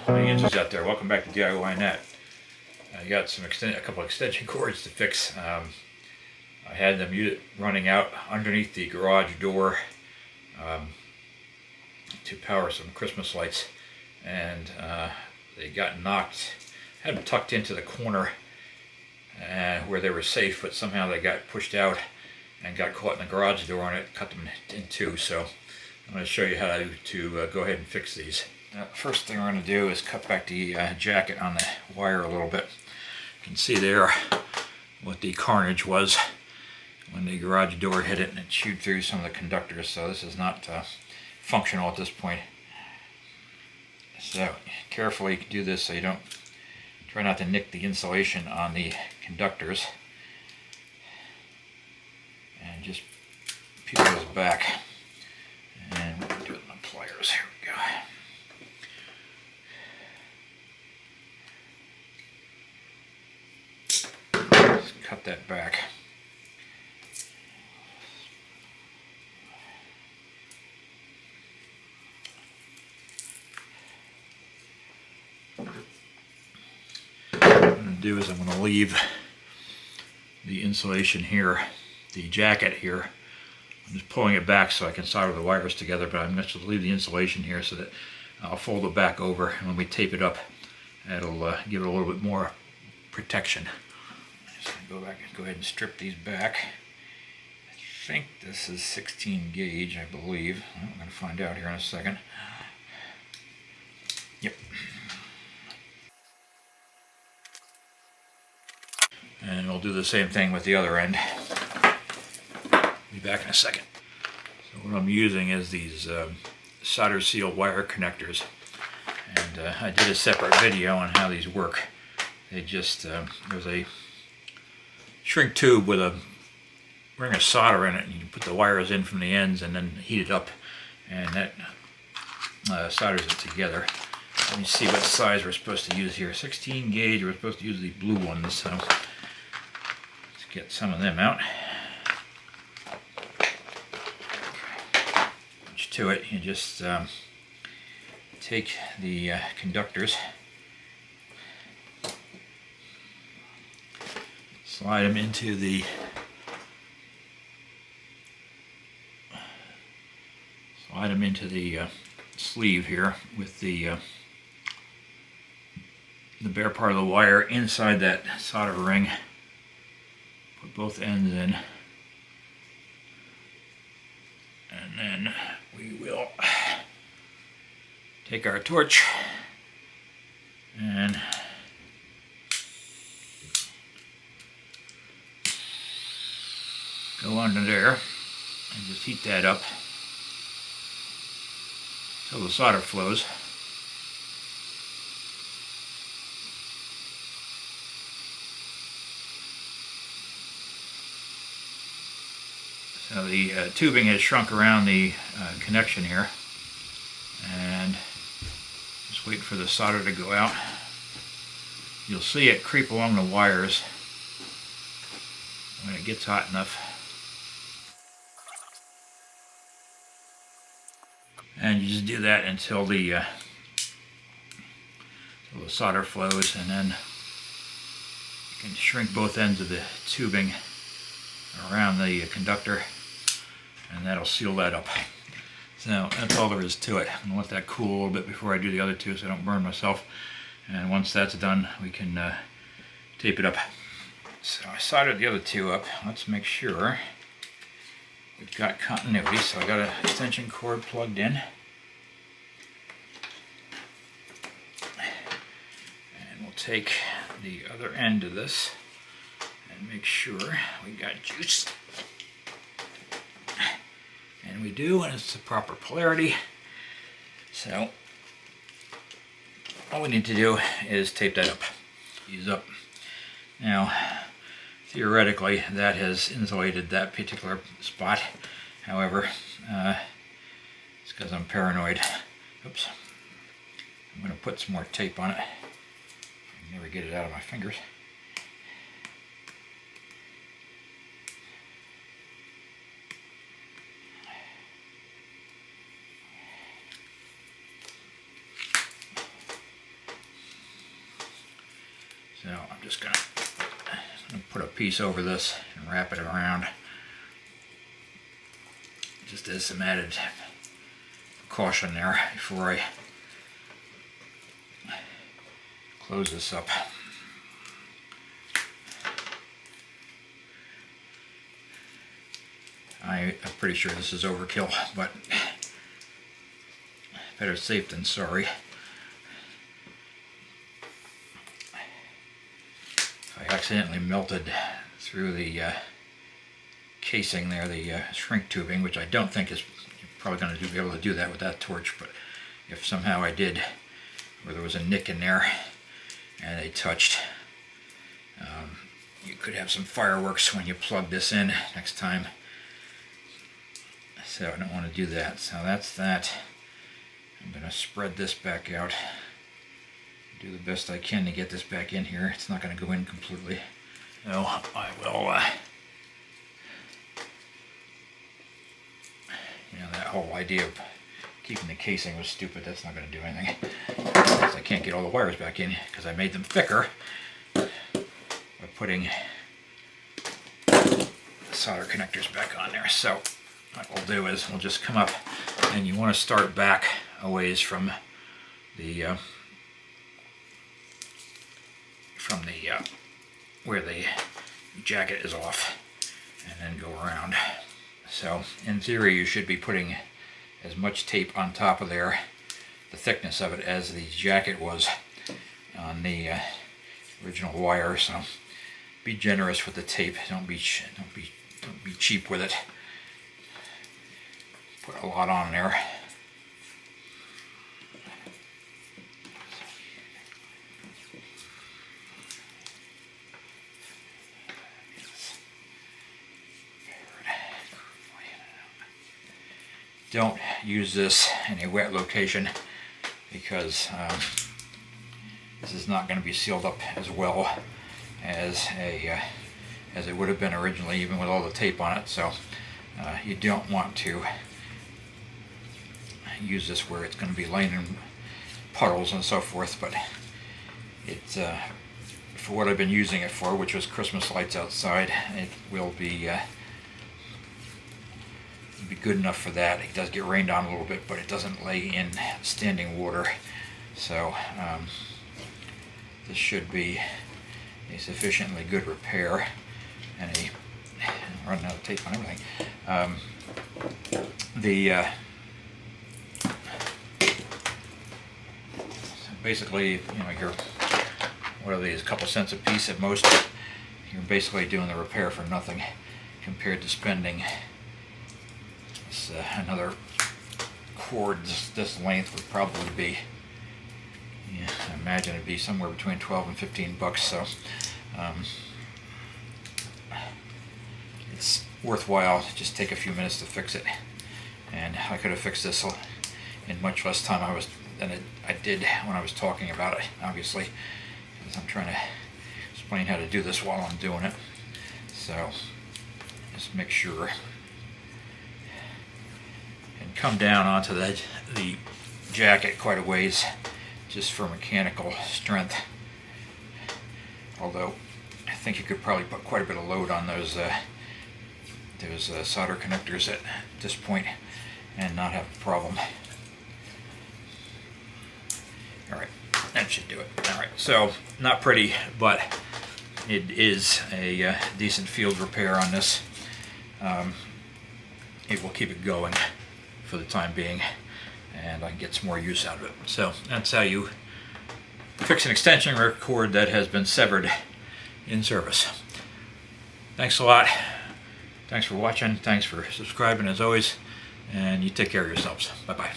Any answers out there? Welcome back to DIYNAT. I got a couple extension cords to fix. I had them running out underneath the garage door to power some Christmas lights, and they got knocked. Had them tucked into the corner where they were safe, but somehow they got pushed out and got caught in the garage door, and it cut them in two. So I'm going to show you how to go ahead and fix these. Now, the first thing we're going to do is cut back the jacket on the wire a little bit. You can see there what the carnage was when the garage door hit it, and it chewed through some of the conductors. So this is not functional at this point. So carefully do this so you don't try not to nick the insulation on the conductors, and just peel those back. And we'll do it with my pliers. Here we go. Just cut that back. What I'm going to do is I'm going to leave the insulation here, the jacket here. I'm just pulling it back so I can solder the wires together, but I'm going to leave the insulation here so that I'll fold it back over, and when we tape it up, that'll give it a little bit more protection. I'm just going to go back and go ahead and strip these back. I think this is 16 gauge, I believe. I'm going to find out here in a second. Yep. And we'll do the same thing with the other end. Be back in a second. So what I'm using is these solder seal wire connectors, and I did a separate video on how these work. They just there's a shrink tube with a ring of solder in it, and you put the wires in from the ends and then heat it up, and that solders it together. Let me see what size we're supposed to use here. 16 gauge. We're supposed to use the blue ones, so let's get some of them out. To it, you just take the conductors, slide them into the sleeve here with the bare part of the wire inside that solder ring. Put both ends in, and then we will take our torch and go under there and just heat that up till the solder flows. So the tubing has shrunk around the connection here, and just wait for the solder to go out. You'll see it creep along the wires when it gets hot enough. And you just do that until the solder flows, and then you can shrink both ends of the tubing around the conductor, and that'll seal that up. So that's all there is to it. I'm going to let that cool a little bit before I do the other two so I don't burn myself. And once that's done, we can tape it up. So I soldered the other two up. Let's make sure we've got continuity. So I got an extension cord plugged in. And we'll take the other end of this and make sure we got juice. And we do, and it's the proper polarity. So all we need to do is tape that up. Ease up. Now, theoretically, that has insulated that particular spot. However, it's because I'm paranoid. Oops. I'm going to put some more tape on it. I can never get it out of my fingers. So I'm just gonna put a piece over this and wrap it around, just as some added caution there before I close this up. I'm pretty sure this is overkill, but better safe than sorry. I accidentally melted through the casing there, the shrink tubing, which I don't think is, you're probably going to be able to do that with that torch, but if somehow I did, where there was a nick in there and they touched, you could have some fireworks when you plug this in next time. So I don't want to do that. So that's that. I'm going to spread this back out. Do the best I can to get this back in here. It's not going to go in completely. So I will, you know, that whole idea of keeping the casing was stupid. That's not going to do anything. Because I can't get all the wires back in because I made them thicker by putting the solder connectors back on there. So what we'll do is we'll just come up, and you want to start back a ways from the where the jacket is off, and then go around. So in theory you should be putting as much tape on top of there, the thickness of it, as the jacket was on the original wire. So be generous with the tape. Don't be cheap with it. Put a lot on there. Don't use this in a wet location because this is not going to be sealed up as well as it would have been originally, even with all the tape on it. So you don't want to use this where it's going to be laying in puddles and so forth, but it's for what I've been using it for, which was Christmas lights outside, it will be good enough for that. It does get rained on a little bit, but it doesn't lay in standing water. So this should be a sufficiently good repair, and I'm running out of tape on everything. So basically, you know, you're, what are these, a couple cents a piece at most, you're basically doing the repair for nothing compared to spending this, another cord this length would probably be, yeah, I imagine it'd be somewhere between 12 and 15 bucks. So it's worthwhile to just take a few minutes to fix it, and I could have fixed this in much less time than I did when I was talking about it, obviously, because I'm trying to explain how to do this while I'm doing it. So just make sure and come down onto the jacket quite a ways, just for mechanical strength, although I think you could probably put quite a bit of load on those solder connectors at this point and not have a problem. Alright, that should do it. Alright, so not pretty, but it is a decent field repair on this. It will keep it going for the time being, and I can get some more use out of it. So that's how you fix an extension cord that has been severed in service. Thanks a lot. Thanks for watching. Thanks for subscribing as always. And you take care of yourselves. Bye-bye.